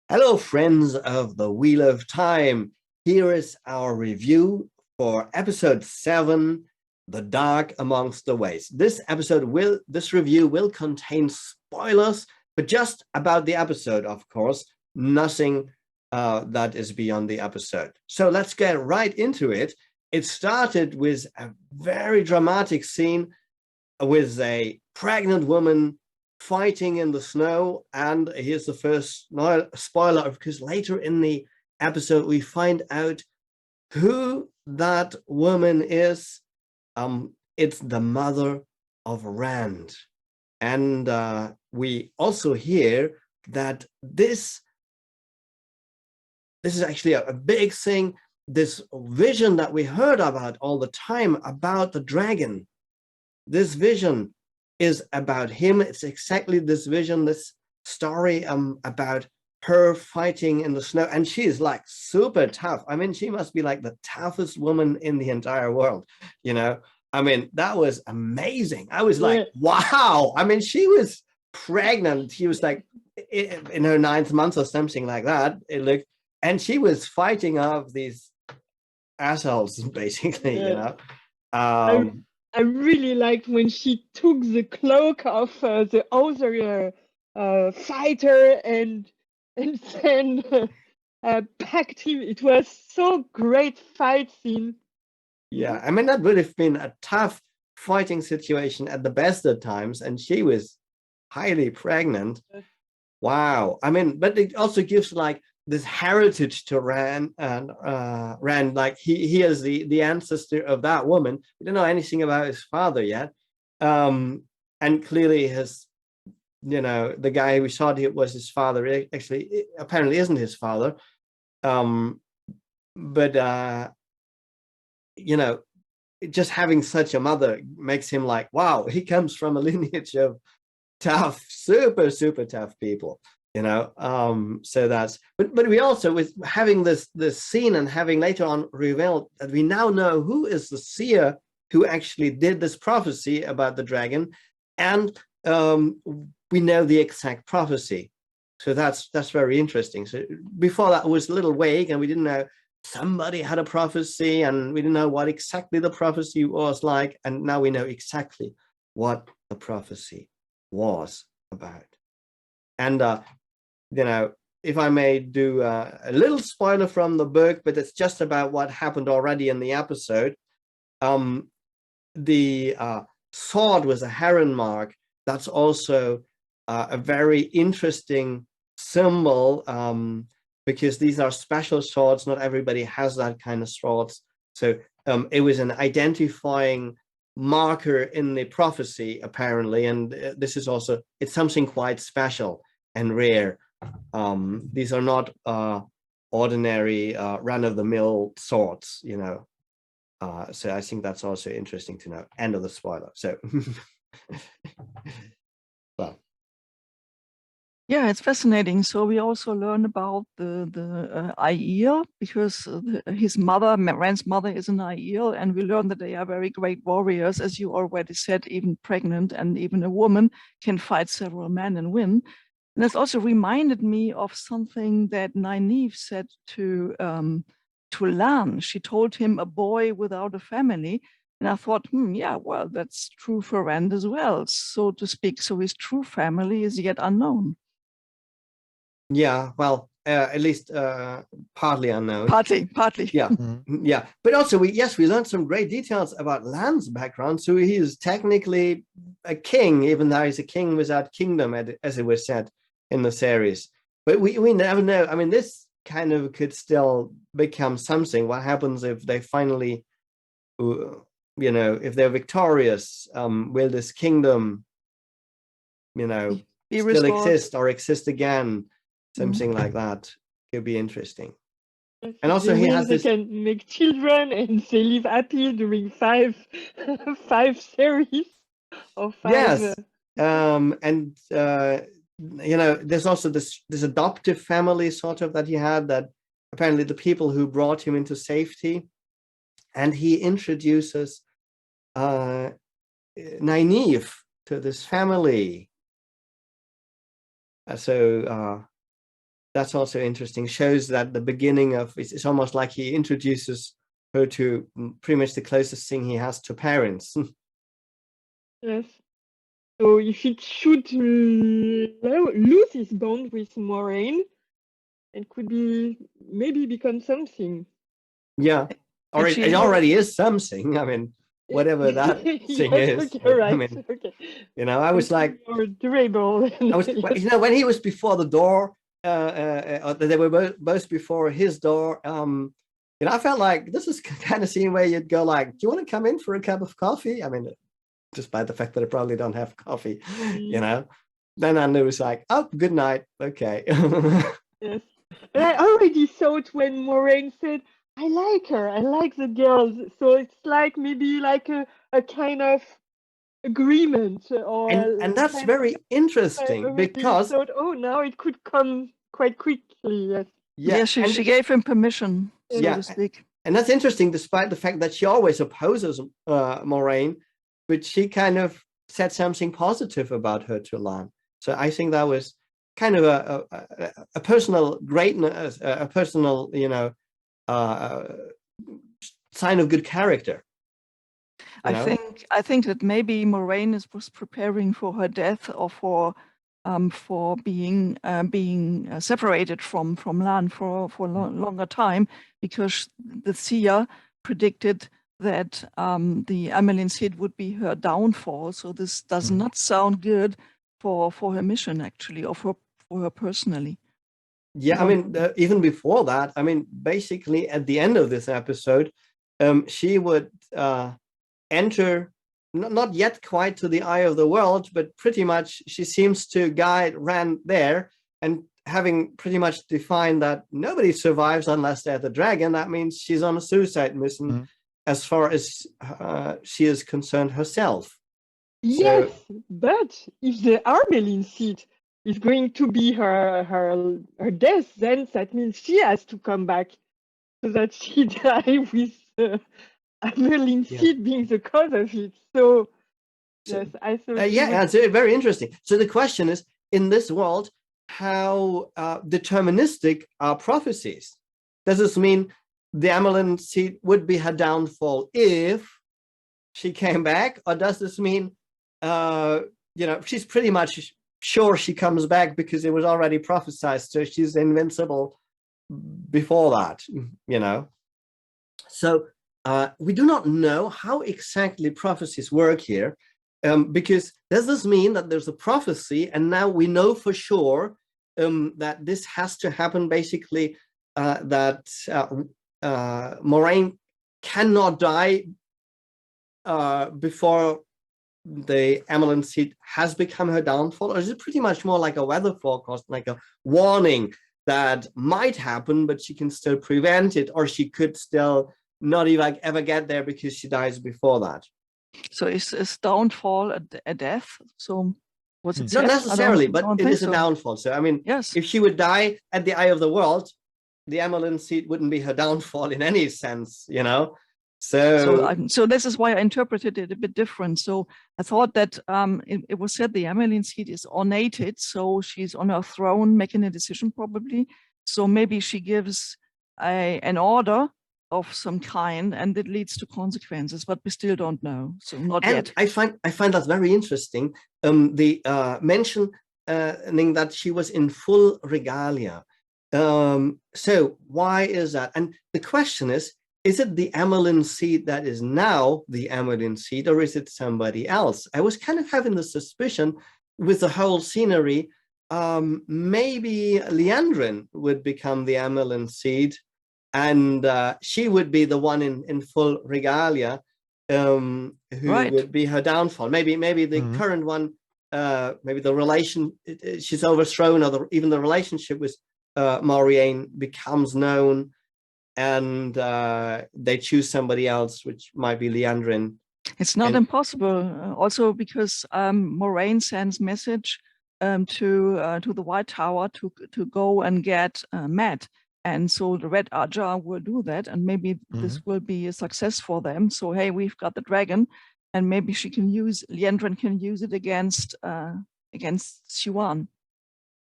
Hello, friends of the Wheel of Time. Here is our review for episode 7, The Dark Amongst the Ways. This review will contain spoilers, but just about the episode, of course, nothing that is beyond the episode. So let's get right into it. It started with a very dramatic scene with a pregnant woman fighting in the snow. And here's the first spoiler, because later in the episode we find out who that woman is. It's the mother of Rand. And we also hear that this is actually a big thing. This vision that we heard about all the time about the dragon, this vision is about him. It's exactly this vision, this story about her fighting in the snow. And she is like super tough. I mean, she must be like the toughest woman in the entire world, you know? I mean, that was amazing. I was like, wow. I mean, she was pregnant. She was like in her 9th month or something like that. It looked, and she was fighting off these assholes, basically, you know? I really liked when she took the cloak of the other fighter and then packed him. It was so great fight scene. Yeah, I mean, that would have been a tough fighting situation at the best of times, and she was highly pregnant. Wow. I mean, but it also gives like this heritage to Rand, and Rand, like he is the ancestor of that woman. We don't know anything about his father yet. And clearly his, you know, the guy we thought it was his father actually apparently isn't his father. But you know, just having such a mother makes him like, wow, he comes from a lineage of tough, super tough people, you know. So that's, but we also, with having this scene and having later on revealed that we now know who is the seer who actually did this prophecy about the dragon, and we know the exact prophecy. So that's very interesting. So before that was a little vague, and we didn't know, somebody had a prophecy and we didn't know what exactly the prophecy was like, and now we know exactly what the prophecy was about. And you know, if I may do a little spoiler from the book, but it's just about what happened already in the episode. The sword was a heron mark. That's also a very interesting symbol, because these are special swords. Not everybody has that kind of swords. So it was an identifying marker in the prophecy, apparently. And this is also, it's something quite special and rare. These are not ordinary run-of-the-mill swords, you know. So I think that's also interesting to know. End of the spoiler. So well. Yeah, it's fascinating. So we also learn about the Aiel, because his mother, Rand's mother, is an Aiel, and we learn that they are very great warriors, as you already said. Even pregnant and even a woman can fight several men and win. And this also reminded me of something that Nynaeve said to Lan. She told him, a boy without a family. And I thought, yeah, well, that's true for Rand as well, so to speak. So his true family is yet unknown. Yeah, well, at least partly unknown. Partly. Yeah, yeah. But also, we learned some great details about Lan's background. So he is technically a king, even though he's a king without kingdom, as it was said in the series. But we never know. I mean, this kind of could still become something. What happens if they finally, you know, if they're victorious? Will this kingdom, you know, still exist or exist again? Something like that could be interesting. And also he has this, they can make children and they live happy during five series or 5. Yes. And you know, there's also this adoptive family sort of that he had, that apparently the people who brought him into safety, and he introduces Nynaeve to this family. So that's also interesting. Shows that the beginning of it's almost like he introduces her to pretty much the closest thing he has to parents. Yes. So if it should lose its bond with Moraine, it could be maybe become something. Yeah, or it already is something. I mean, whatever that thing yes, is. okay, right. I mean, okay. I was like, more durable. I was, yes. when he was before the door, they were both before his door. I felt like this is kind of scene where you'd go like, "Do you want to come in for a cup of coffee?" I mean, despite the fact that I probably don't have coffee, Then I knew it's like, "Oh, good night, okay." Yes, but I already thought when Moraine said, "I like her, I like the girls," so it's like maybe like a kind of agreement, or and that's very interesting because thought, oh, now it could come quite quickly. Yes. Yeah, she gave him permission, so to speak. And that's interesting, despite the fact that she always opposes Moraine, but she kind of said something positive about her to Lan. So I think that was kind of a personal greatness, a personal, sign of good character. I think that maybe Moraine was preparing for her death, or for being separated from Lan for a longer time, because the seer predicted that the Amelin Seed would be her downfall. So this does not sound good for her mission, actually, or for her personally. Yeah, I mean, even before that, I mean, basically at the end of this episode, she would enter, not yet quite to the eye of the world, but pretty much she seems to guide Rand there, and having pretty much defined that nobody survives unless they're the dragon. That means she's on a suicide mission as far as she is concerned herself. Yes, but if the Armelin Seed is going to be her death, then that means she has to come back, so that she dies with Armelin Seed being the cause of it. So yes, I thought. It's very interesting. So the question is, in this world, how deterministic are prophecies? Does this mean the Amelin Seed would be her downfall if she came back, or does this mean she's pretty much sure she comes back because it was already prophesied, so she's invincible before that, So we do not know how exactly prophecies work here, because does this mean that there's a prophecy and now we know for sure that this has to happen, basically, that Moraine cannot die before the Amelin Seed has become her downfall? Or is it pretty much more like a weather forecast, like a warning that might happen, but she can still prevent it, or she could still not even ever get there because she dies before that? So is downfall a death? So was it not necessarily, but it is a downfall. So I mean, yes, if she would die at the eye of the world, the Amelin Seed wouldn't be her downfall in any sense, So this is why I interpreted it a bit different. So I thought that it was said the Amelin Seed is ornated, so she's on her throne making a decision probably. So maybe she gives an order of some kind, and it leads to consequences, but we still don't know. So not yet. I find that very interesting. The mentioning that she was in full regalia. So why is that? And the question is it the Amelin Seed that is now the Amelin Seed, or is it somebody else? I was kind of having the suspicion with the whole scenery, maybe Liandrin would become the Amelin Seed, and she would be the one in full regalia, who would be her downfall. Maybe the current one, maybe the relation, she's overthrown, or even the relationship with Moraine becomes known, and they choose somebody else, which might be Liandrin. It's not impossible, also because Moraine sends message to the White Tower to go and get Matt, and so the Red Ajar will do that, and maybe this will be a success for them. So hey, we've got the dragon, and maybe Liandrin can use it against Siuan.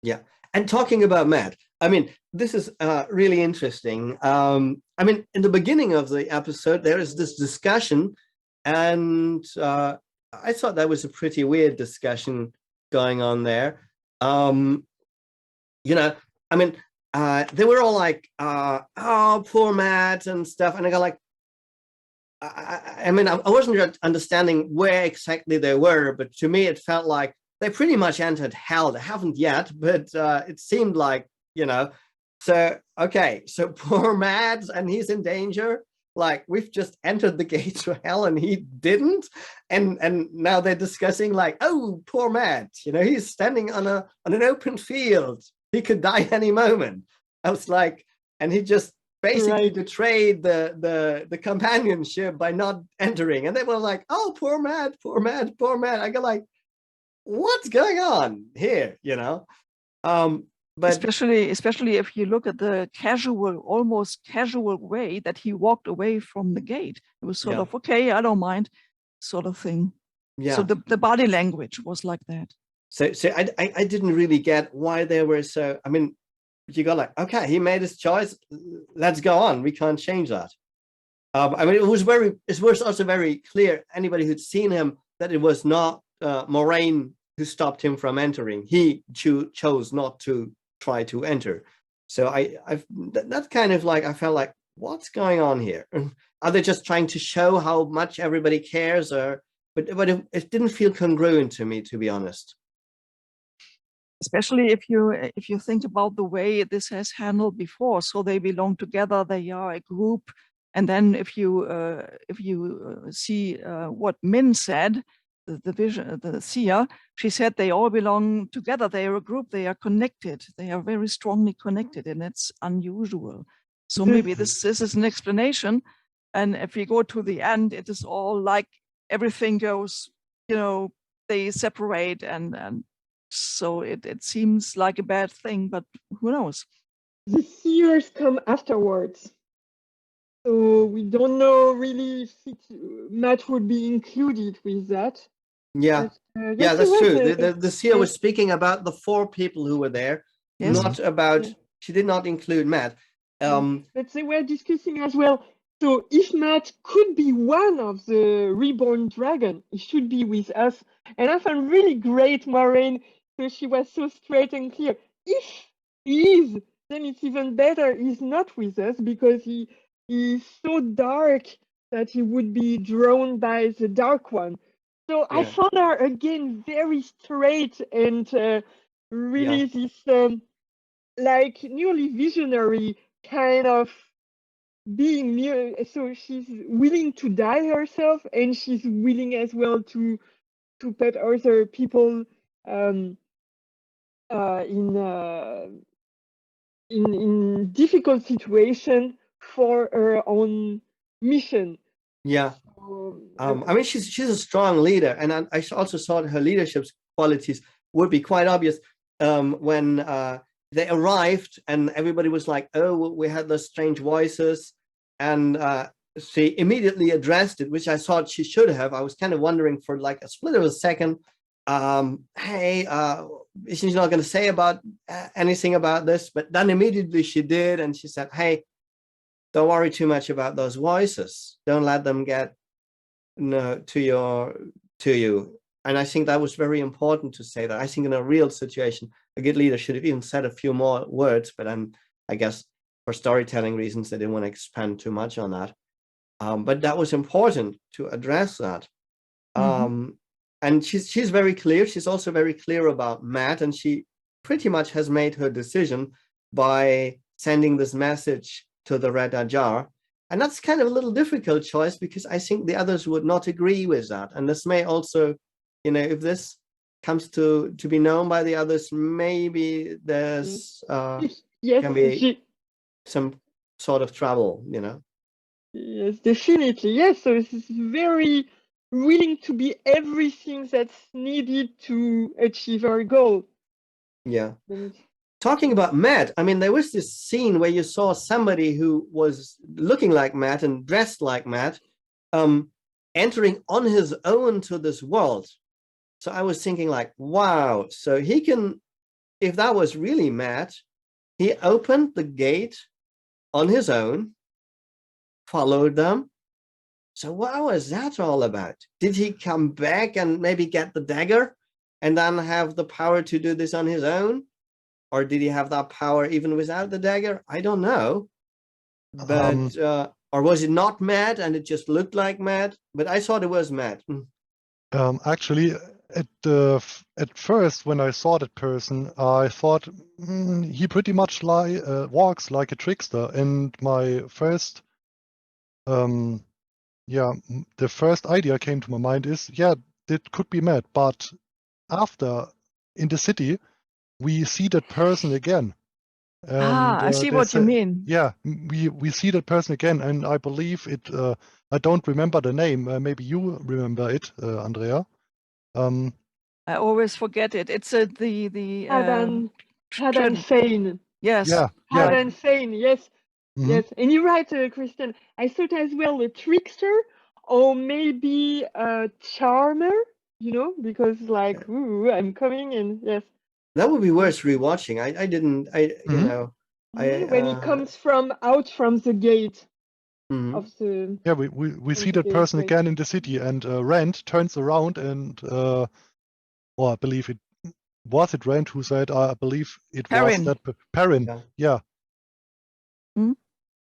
Yeah, and talking about Matt, I mean, this is really interesting. I mean, in the beginning of the episode, there is this discussion, and I thought that was a pretty weird discussion going on there. You know, I mean, they were all like, "Oh, poor Matt" and stuff, and I got like, I mean, I wasn't understanding where exactly they were, but to me, it felt like they pretty much entered hell. They haven't yet, but it seemed like, you know, so, okay, so poor Mads, and he's in danger. Like, we've just entered the gate to hell and he didn't. And now they're discussing like, oh, poor Mads, you know, he's standing on an open field. He could die any moment. I was like, and he just basically betrayed the companionship by not entering. And they were like, oh, poor Matt, poor Matt, poor Matt. I go like, what's going on here, you know? But especially if you look at the casual, almost casual way that he walked away from the gate. It was sort of, okay, I don't mind, sort of thing. Yeah. So the body language was like that. So I didn't really get why they were so, I mean, you got like, okay, he made his choice, let's go on, we can't change that. I mean, it was also very clear, anybody who'd seen him, that it was not Moraine who stopped him from entering. He chose not to try to enter. So that's kind of like, I felt like, what's going on here? Are they just trying to show how much everybody cares? Or but it didn't feel congruent to me, to be honest. Especially if you think about the way this has handled before. So they belong together, they are a group. And then if you see what Min said, the seer, she said they all belong together. They are a group. They are connected. They are very strongly connected, and it's unusual. So maybe this is an explanation. And if we go to the end, it is all like everything goes, you know, they separate, and so it seems like a bad thing, but who knows? The seers come afterwards. So we don't know really if Matt would be included with that. Yeah, but, yeah, that's true. The seer was speaking about the 4 people who were there, not about. She did not include Matt. But they were discussing as well. So if Matt could be one of the reborn dragon, he should be with us. And I found really great Moraine. So she was so straight and clear. If he is, then it's even better he's not with us, because he is so dark that he would be drawn by the dark one. So I found her again very straight and really this like nearly visionary kind of being near. So she's willing to die herself, and she's willing as well to put other people in difficult situation for her own mission. Yeah. So, I mean, she's a strong leader, and I also thought her leadership qualities would be quite obvious when they arrived, and everybody was like, "Oh, we had those strange voices," and she immediately addressed it, which I thought she should have. I was kind of wondering for like a split of a second, "Hey, she's not going to say about anything about this," but then immediately she did, and she said, "Hey, don't worry too much about those voices. Don't let them get to you." And I think that was very important to say that. I think in a real situation, a good leader should have even said a few more words, but I guess for storytelling reasons, they didn't want to expand too much on that. But that was important to address that. And she's very clear. She's also very clear about Matt, and she pretty much has made her decision by sending this message to the Red Ajar. And that's kind of a little difficult choice, because I think the others would not agree with that. And this may also, you know, if this comes to be known by the others, maybe there's can be some sort of trouble, you know. Yes, definitely. Yes, so it's very willing to be everything that's needed to achieve our goal. Yeah. Talking about Matt, I mean, there was this scene where you saw somebody who was looking like Matt and dressed like Matt, entering on his own to this world. So I was thinking like, wow, so he can, if that was really Matt, he opened the gate on his own, followed them. So what was that all about? Did he come back and maybe get the dagger and then have the power to do this on his own? Or did he have that power even without the dagger? I don't know. But or was it not mad and it just looked like mad? But I thought it was mad. Actually, at first, when I saw that person, I thought he pretty much walks like a trickster. And my first, the first idea came to my mind is, yeah, it could be mad. But after in the city, we see that person again. And I see what you mean. Yeah, we see that person again, and I believe it. I don't remember the name. Maybe you remember it, Andrea. I always forget it. It's the Padan Fane. Yes. Yeah. Padan Fane. Yes. Mhm. Yes. And you're right, Christian. I thought as well a trickster or maybe a charmer. You know, because like, ooh, I'm coming and yes. That would be worth rewatching. I didn't. You know. When he comes out from the gate of the. Yeah, we see that person again in the city, and Rand turns around and, well, I believe it was Rand who said, I believe it Perrin. was that Perrin. Yeah.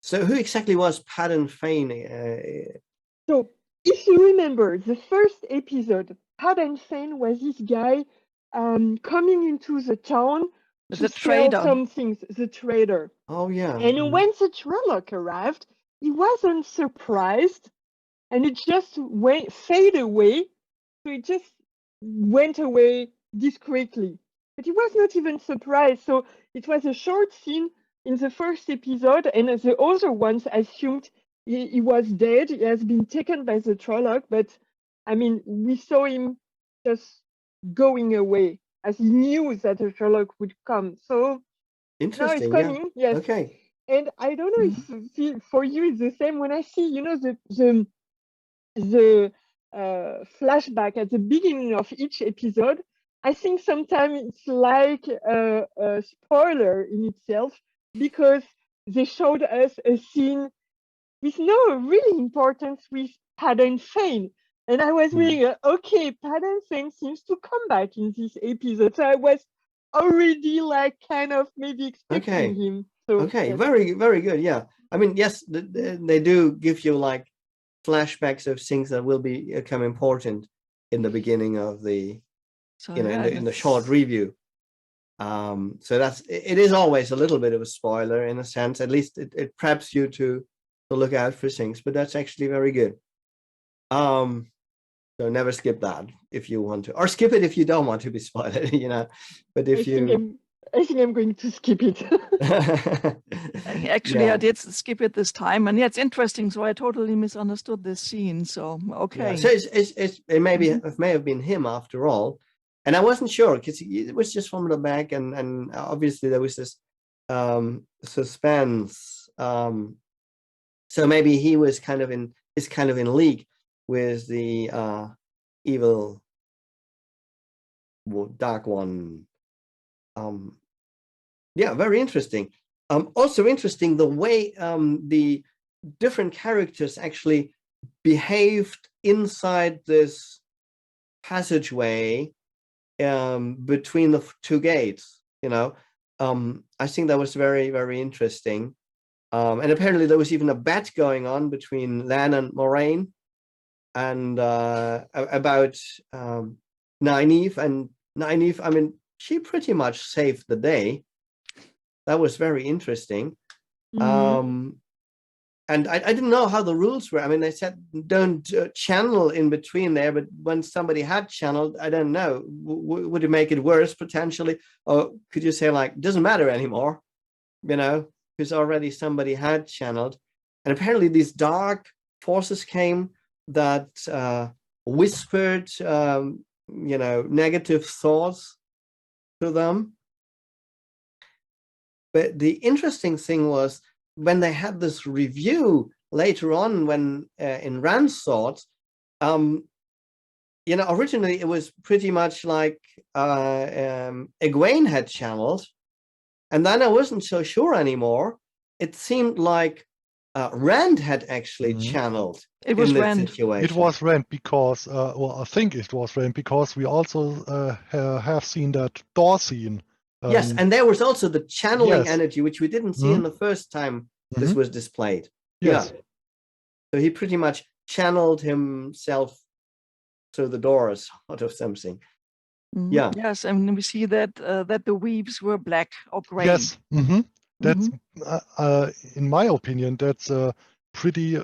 So who exactly was Padan Fane? So if you remember the first episode, Padan Fane was this guy coming into the town to sell some things, the trader. Oh yeah. And when the Trolloc arrived, he wasn't surprised, and it just faded away. So it just went away discreetly. But he was not even surprised. So it was a short scene in the first episode, and the other ones assumed he was dead. He has been taken by the Trolloc, but I mean, we saw him just going away as he knew that the Trolloc would come. So now it's coming, yes. Okay. And I don't know if for you it's the same. When I see, you know, the flashback at the beginning of each episode, I think sometimes it's like a spoiler in itself, because they showed us a scene with no really importance with Padan Fane. And I was really, okay, Padan Fane seems to come back in this episode. So I was already like kind of maybe expecting him. So, okay, yes. very, very good. Yeah. I mean, yes, they do give you like flashbacks of things that will become important in the beginning of the, you know, in the short review. So it is always a little bit of a spoiler in a sense. At least it preps you to look out for things, but that's actually very good. So never skip that if you want to, or skip it if you don't want to be spoiled, you know. But if I think I'm going to skip it. Actually, I did skip it this time, and yeah, it's interesting. So I totally misunderstood this scene. So okay. Yeah. So it may have been him after all, and I wasn't sure because it was just from the back, and obviously there was this suspense. So maybe he was kind of in league with the evil dark one. Yeah, very interesting. Also interesting the way the different characters actually behaved inside this passageway between the two gates. You know, I think that was very, very interesting. And apparently there was even a bet going on between Lan and Moraine, and about Nynaeve. And Nynaeve, I mean, she pretty much saved the day. That was very interesting. And I didn't know how the rules were. I mean, they said don't channel in between there, but when somebody had channeled, I don't know, would it make it worse potentially? Or could you say like, doesn't matter anymore, you know, because already somebody had channeled. And apparently these dark forces came that whispered, you know, negative thoughts to them. But the interesting thing was when they had this review later on, when in Rand's thoughts, you know, originally it was pretty much like Egwene had channeled, And then I wasn't so sure anymore. It seemed like Rand had actually channeled It was in this Rand. situation. It was Rand because, well, I think it was Rand because we also have seen that door scene. Yes, and there was also the channeling yes. energy, which we didn't see in the first time this was displayed. Yes. Yeah. So he pretty much channeled himself through the doors out of something. Yeah. Yes, and we see that that the weaves were black or gray. Yes. That's, in my opinion, that's a pretty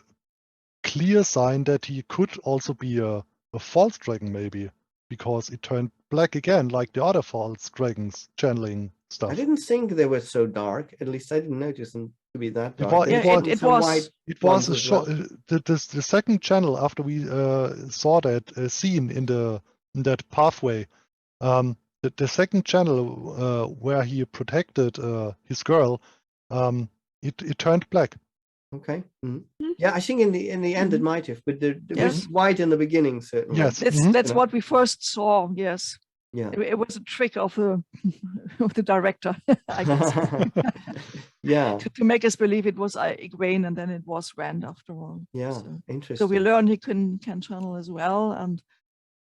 clear sign that he could also be a false dragon, maybe, because it turned black again, like the other false dragons channeling stuff. I didn't think they were so dark. At least I didn't notice them to be that dark. It was a shot. The second channel after we saw that scene in that pathway. The second channel where he protected his girl, it turned black. Okay. Yeah, I think in the end it might have, but it was white in the beginning, certainly. Yes, that's what we first saw. Yes. Yeah. It was a trick of the of the director, I guess. Yeah. To make us believe it was Egwene and then it was Rand after all. Yeah. Interesting. So we learn he can channel as well, and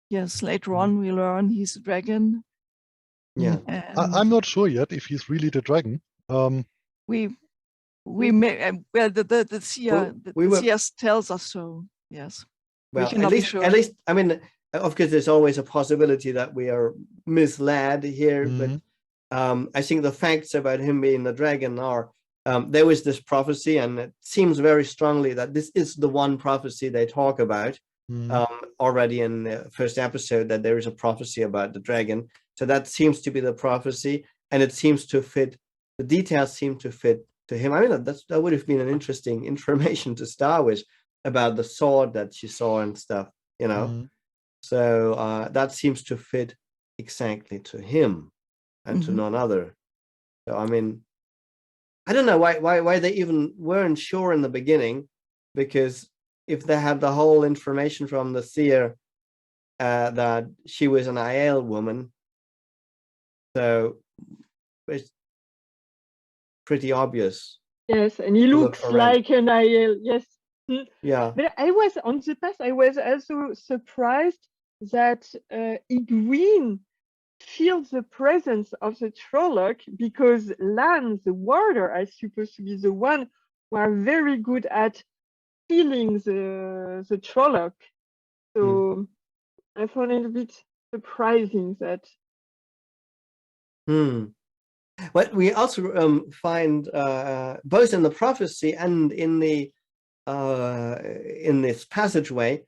yes, later on we learn he's a dragon. Yeah. I'm not sure yet if he's really the dragon. We may well the seer seer tells us so. Yes. Well, at least I mean, of course, there's always a possibility that we are misled here, but I think the facts about him being the dragon are there was this prophecy, and it seems very strongly that this is the one prophecy they talk about already in the first episode, that there is a prophecy about the dragon. So that seems to be the prophecy, and it seems to fit. The details seem to fit to him. I mean, that would have been an interesting information to start with about the sword that she saw and stuff, you know. So that seems to fit exactly to him and to none other. So I mean, I don't know why they even weren't sure in the beginning, because if they had the whole information from the seer that she was an Aiel woman, so it's pretty obvious. Yes, and he looks like an Aiel. Yes. Yeah. But I was on the past. I was also surprised that Egwene feels the presence of the Trolloc, because Lan, the warder, is supposed to be the one who are very good at feeling the Trolloc. So I found it a bit surprising that. But we also find both in the prophecy and in the in this passageway,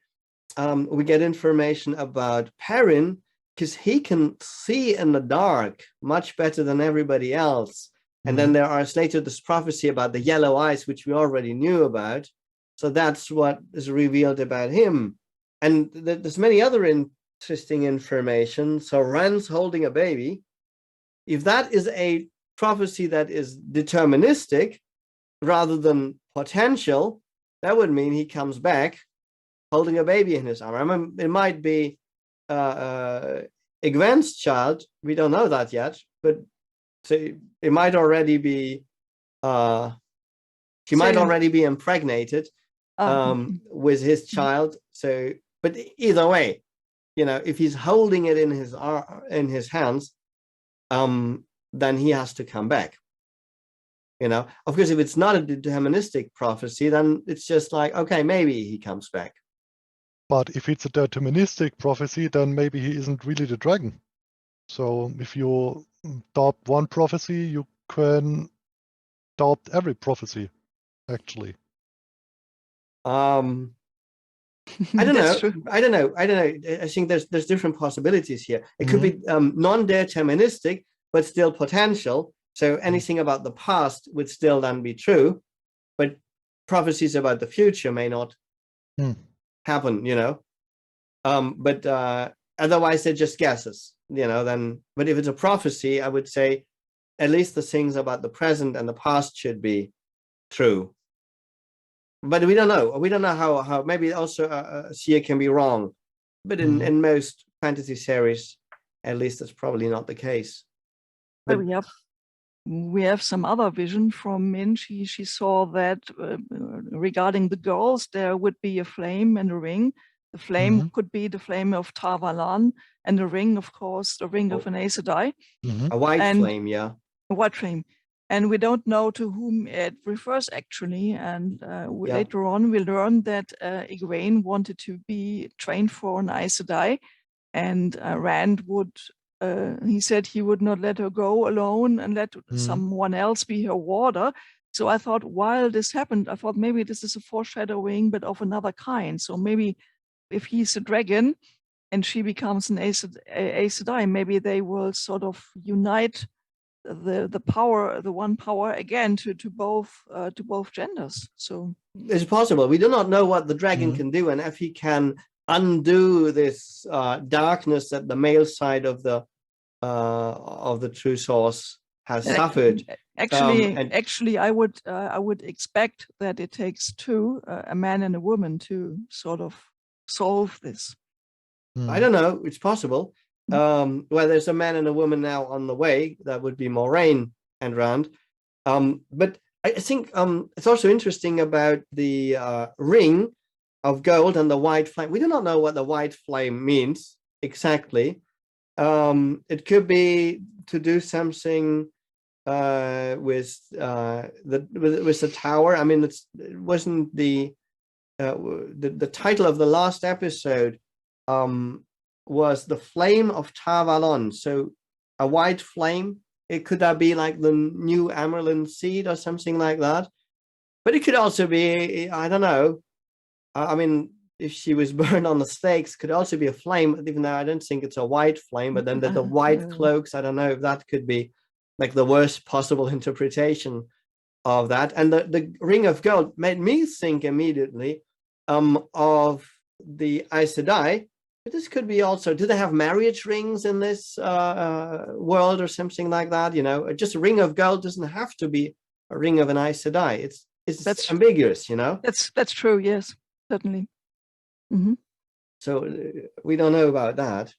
we get information about Perrin, because he can see in the dark much better than everybody else. And then there are later this prophecy about the yellow eyes, which we already knew about. So that's what is revealed about him. And there's many other interesting information. So Rand's holding a baby. If that is a prophecy that is deterministic rather than potential, that would mean he comes back holding a baby in his arm. I mean, it might be Egwene's child. We don't know that yet, but so it might already be. She might already be impregnated with his child. So, but either way, you know, if he's holding it in his hands, then he has to come back. You know, of course, if it's not a deterministic prophecy, then it's just like, okay, maybe he comes back. But if it's a deterministic prophecy, then maybe he isn't really the dragon. So if you doubt one prophecy, you can doubt every prophecy, actually. I don't know. I don't know. I think there's different possibilities here. It could be non-deterministic, but still potential. So anything about the past would still then be true, but prophecies about the future may not happen, you know. But otherwise they're just guesses, you know. Then, but if it's a prophecy, I would say at least the things about the present and the past should be true. But we don't know. We don't know how. Maybe also seer can be wrong. But in most fantasy series, at least that's probably not the case. But we have we have some other vision from Min. She saw that regarding the girls, there would be a flame and a ring. The flame could be the flame of Tavalan, and the ring, of course, the ring of an Aes Sedai. A white And flame, yeah. a white flame. And we don't know to whom it refers actually. And later on, we learned that Egwene wanted to be trained for an Aes Sedai, and Rand would. He said he would not let her go alone and let someone else be her warder. So I thought, while this happened, I thought maybe this is a foreshadowing, but of another kind. So maybe if he's a dragon and she becomes an Aes Sedai, maybe they will sort of unite the power, the one power again to both genders. So it's possible. We do not know what the dragon can do, and if he can undo this darkness that the male side of the true source has suffered. Actually, I would expect that it takes two, a man and a woman, to sort of solve this. I don't know. It's possible. Well, there's a man and a woman now on the way. That would be Moraine and Rand. But I think it's also interesting about the ring of gold and the white flame. We do not know what the white flame means exactly. It could be to do something with the tower. I mean, it wasn't the title of the last episode was the flame of Tavalon. So a white flame. It could that be like the new Amerlin seed or something like that? But it could also be, I don't know. I mean, if she was burned on the stakes, could also be a flame, even though I don't think it's a white flame. But then the white cloaks, I don't know if that could be like the worst possible interpretation of that. And the ring of gold made me think immediately of the Aes Sedai. But this could be also, do they have marriage rings in this world or something like that? You know, just a ring of gold doesn't have to be a ring of an Aes Sedai. That's ambiguous, you know? That's true, yes, certainly. So we don't know about that.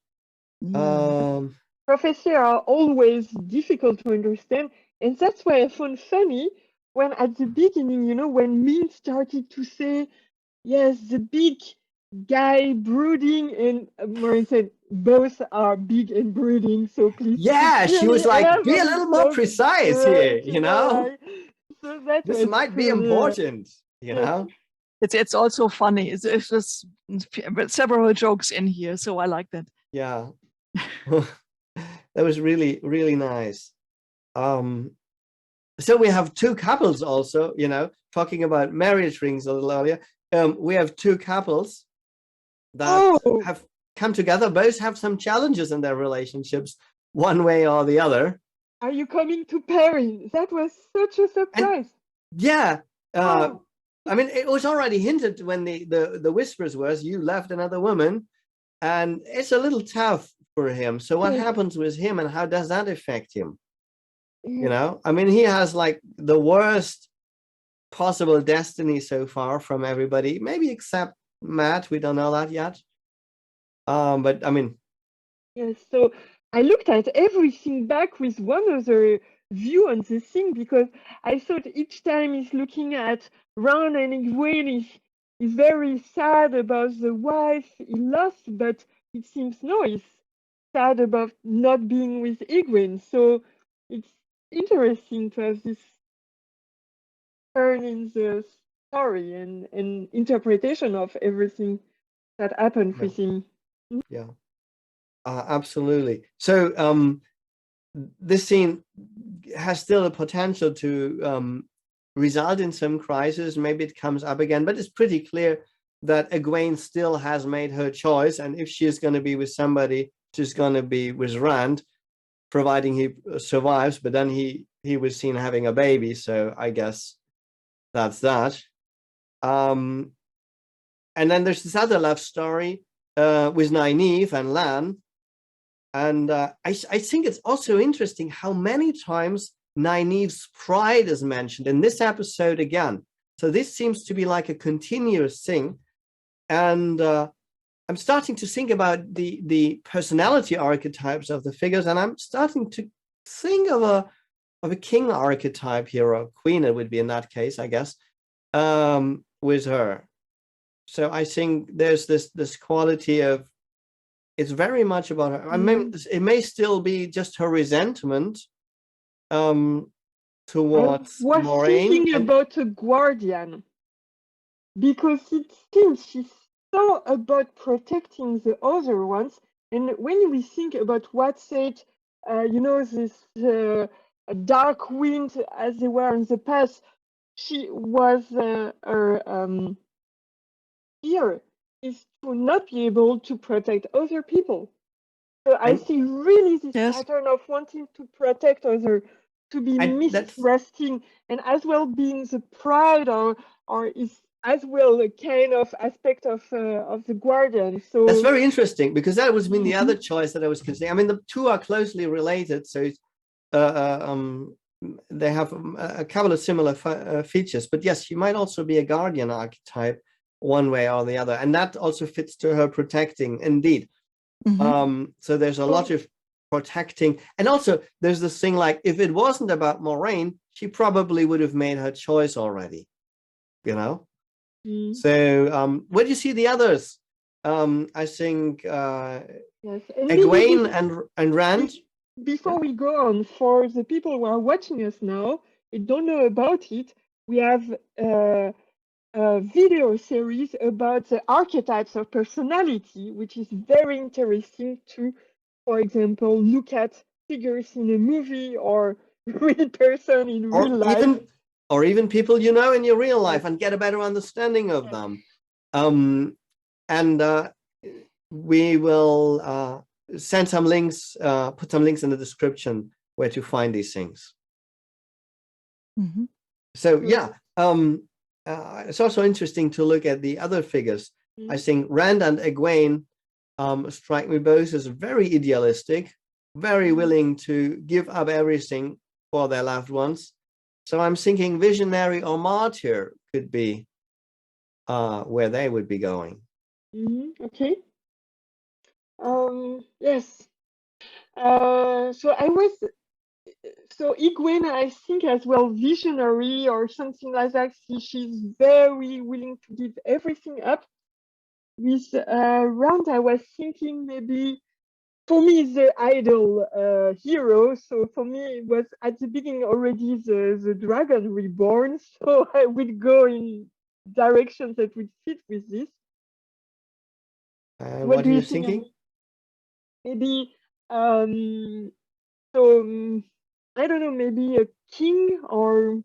Prophecies are always difficult to understand, and that's why I found funny when at the beginning, you know, when Min started to say, yes, the big guy brooding, and Maureen said both are big and brooding, so please. Yeah, she was like, be a little more precise here, you know? So that this might be important, you know? It's also funny. It's just several jokes in here, so I like that. Yeah. That was really, really nice. So we have two couples also, you know, talking about marriage rings a little earlier. We have two couples that have come together, both have some challenges in their relationships, one way or the other. Are you coming to Perrin? That was such a surprise. I mean, it was already hinted when the whispers was, you left another woman, and it's a little tough for him. So what happens with him, and how does that affect him? You know, I mean, he has like the worst possible destiny so far from everybody, maybe except Matt. We don't know that yet. But I mean, yes. So I looked at everything back with one other view on this thing, because I thought each time he's looking at Ron and Egwene, he's very sad about the wife he lost, but it seems no, he's sad about not being with Egwene. So it's interesting to have this turn in the story and interpretation of everything that happened with him. Yeah, absolutely. So this scene has still a potential to result in some crisis. Maybe it comes up again, but it's pretty clear that Egwene still has made her choice, and if she is going to be with somebody, she's going to be with Rand, providing he survives. But then he was seen having a baby, so I guess that's that. And then there's this other love story with Nynaeve and Lan. And I think it's also interesting how many times Nynaeve's pride is mentioned in this episode again. So this seems to be like a continuous thing. And I'm starting to think about the personality archetypes of the figures, and I'm starting to think of of a king archetype here, or queen it would be in that case, I guess, with her. So I think there's this quality of, it's very much about her. I mean, it may still be just her resentment towards I was Moraine. thinking about a guardian, because it seems she's so about protecting the other ones. And when we think about what said, you know, this dark wind as they were in the past, she was her fear is to not be able to protect other people. So I see really this pattern of wanting to protect others, to be mistrusting, and as well being the pride, or is as well a kind of aspect of the guardian. So that's very interesting, because that was been the other choice that I was considering. I mean, the two are closely related, so they have a couple of similar features. But yes, she might also be a guardian archetype, one way or the other, and that also fits to her protecting, indeed. So there's a lot of protecting, and also there's this thing like, if it wasn't about Moraine, she probably would have made her choice already, you know. So where do you see the others? I think yes, Egwene and Rand. Before we go on, for the people who are watching us now and don't know about it, we have a video series about the archetypes of personality, which is very interesting to, for example, look at figures in a movie or real person in real life. Or even people you know in your real life, and get a better understanding of them. We will send some links, put some links in the description where to find these things. So yeah, it's also interesting to look at the other figures. I think Rand and Egwene strike me both as very idealistic, very willing to give up everything for their loved ones. So I'm thinking visionary or martyr could be where they would be going. Okay. Yes. So Egwene, I think, as well, visionary or something like that. She's very willing to give everything up. With Rand, I was thinking maybe, for me, the idol hero. So for me, it was at the beginning already the dragon reborn. So I would go in directions that would fit with this. What are you thinking? Maybe I don't know, maybe a king or...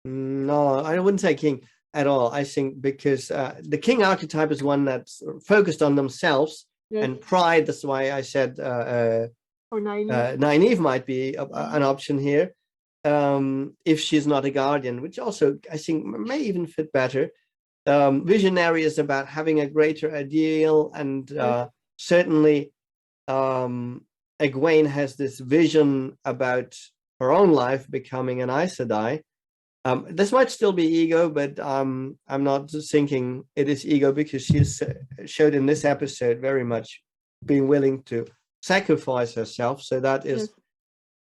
No, I wouldn't say king at all. I think because the king archetype is one that's focused on themselves and pride. That's why I said Nynaeve might be an option here, if she's not a guardian, which also I think may even fit better. Visionary is about having a greater ideal, and certainly Egwene has this vision about her own life becoming an Aes Sedai. This might still be ego, but I'm not thinking it is ego, because she's showed in this episode very much being willing to sacrifice herself. So that is,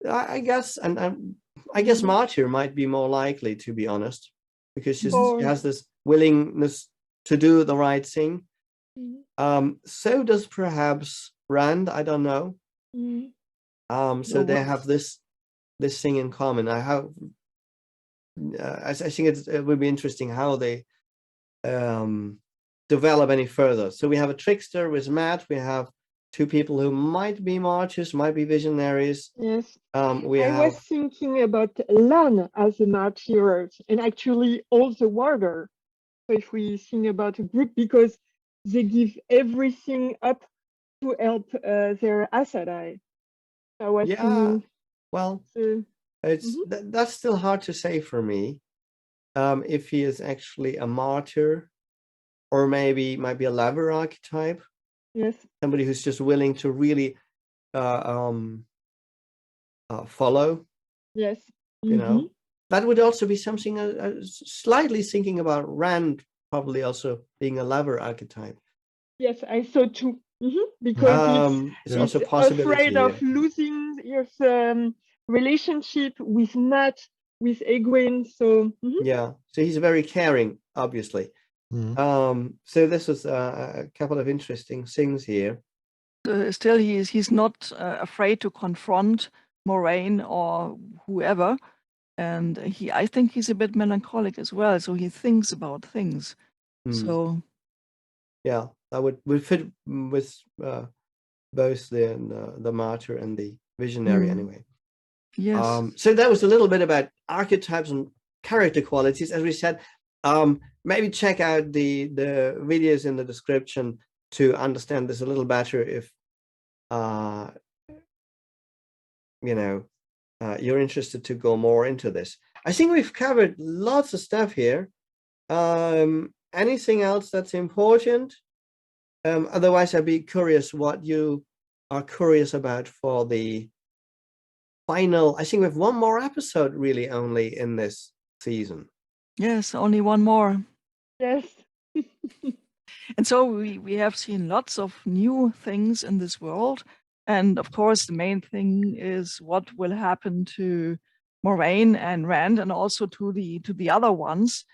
I guess, and I guess martyr might be more likely, to be honest, because she has this willingness to do the right thing. So does perhaps Rand, I don't know. So they have this thing in common. I think it would be interesting how they develop any further. So we have a trickster with Matt. We have two people who might be martyrs, might be visionaries. Yes. I was thinking about Lan as a martyr, and actually all the warder. So if we think about a group, because they give everything up to help their Aes Sedai. I was thinking, well, it's that's still hard to say for me. If he is actually a martyr, or maybe might be a lover archetype. Yes. Somebody who's just willing to really follow. Yes. You know, that would also be something slightly thinking about Rand, probably also being a lover archetype. Yes, I thought too. Because it's also a possibility afraid of losing his relationship with Matt, with Egwene. So Yeah, so he's very caring, obviously. So this was a couple of interesting things here. Still, he's not afraid to confront Moraine or whoever, and I think he's a bit melancholic as well. So he thinks about things. So yeah, that would fit with both the martyr and the visionary anyway. Yes. So that was a little bit about archetypes and character qualities. As we said, maybe check out the videos in the description to understand this a little better if you're interested to go more into this. I think we've covered lots of stuff here. Anything else that's important? Otherwise, I'd be curious what you are curious about for the final. I think we have one more episode really only in this season. Yes, only one more. yes. And so we have seen lots of new things in this world. And of course, the main thing is what will happen to Moraine and Rand, and also to the other ones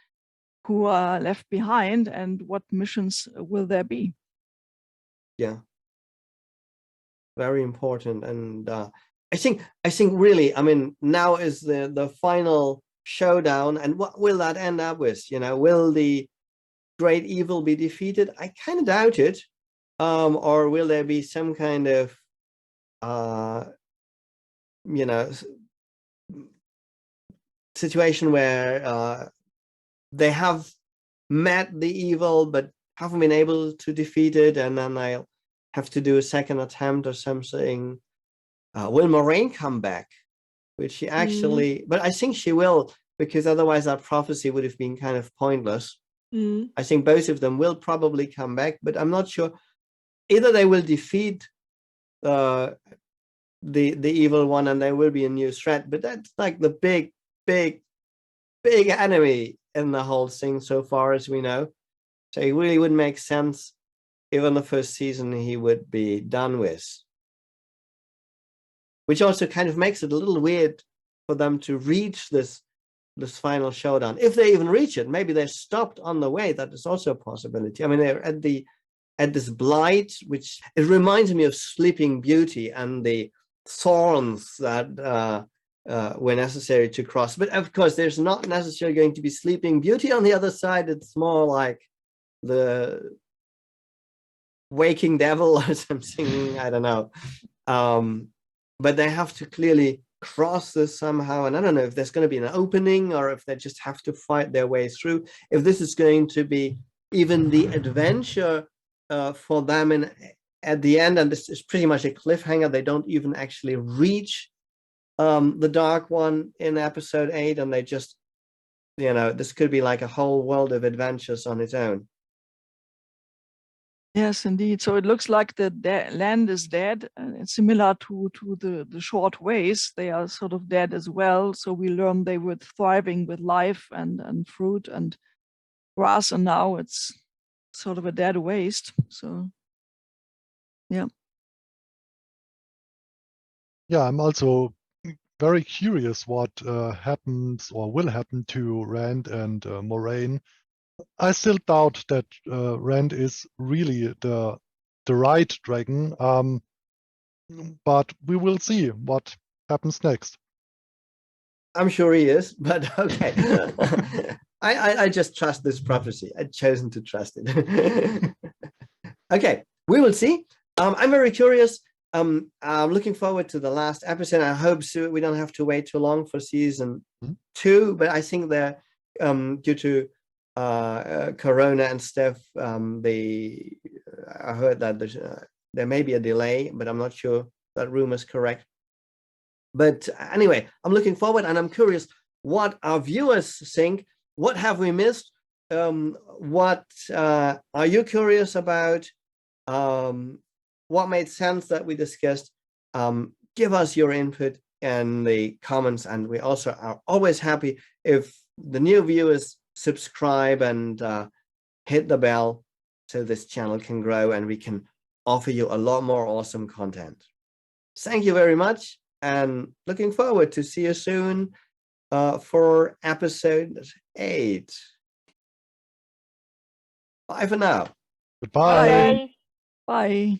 who are left behind, and what missions will there be? Yeah, very important. And I think really, I mean, now is the final showdown, and what will that end up with? Will the great evil be defeated? I kind of doubt it. Or will there be some kind of situation where they have met the evil but haven't been able to defeat it, and then they'll have to do a second attempt or something. Will Moraine come back? Which she actually, but I think she will, because otherwise that prophecy would have been kind of pointless. I think both of them will probably come back, but I'm not sure. Either they will defeat the evil one and there will be a new threat, but that's like the big enemy in the whole thing so far as we know. So it really would make sense if in the first season he would be done with. Which also kind of makes it a little weird for them to reach this final showdown. If they even reach it, maybe they're stopped on the way. That is also a possibility. I mean, they're at this blight, which it reminds me of Sleeping Beauty and the thorns that were necessary to cross. But of course, there's not necessarily going to be Sleeping Beauty on the other side. It's more like the Waking Devil or something. I don't know. But they have to clearly cross this somehow. And I don't know if there's going to be an opening or if they just have to fight their way through. If this is going to be even the adventure for them at the end, and this is pretty much a cliffhanger. They don't even actually reach the Dark One in episode 8, and they just, this could be like a whole world of adventures on its own. Yes, indeed. So it looks like the land is dead, and it's similar to the short ways. They are sort of dead as well. So we learned they were thriving with life and fruit and grass, and now it's sort of a dead waste. So, yeah. Yeah, I'm also very curious what happens or will happen to Rand and Moraine. I still doubt that Rand is really the right dragon, but we will see what happens next. I'm sure he is, but okay. I just trust this prophecy. I've chosen to trust it. Okay, we will see. I'm very curious. I'm looking forward to the last episode. I hope so we don't have to wait too long for season 2, but I think that due to Corona and stuff, I heard that there may be a delay, but I'm not sure that rumor is correct. But anyway, I'm looking forward, and I'm curious what our viewers think. What have we missed? What are you curious about? What made sense that we discussed? Give us your input in the comments, and we also are always happy if the new viewers subscribe and hit the bell so this channel can grow and we can offer you a lot more awesome content. Thank you very much. and looking forward to see you soon for episode 8. Bye for now. Goodbye. Bye. Bye.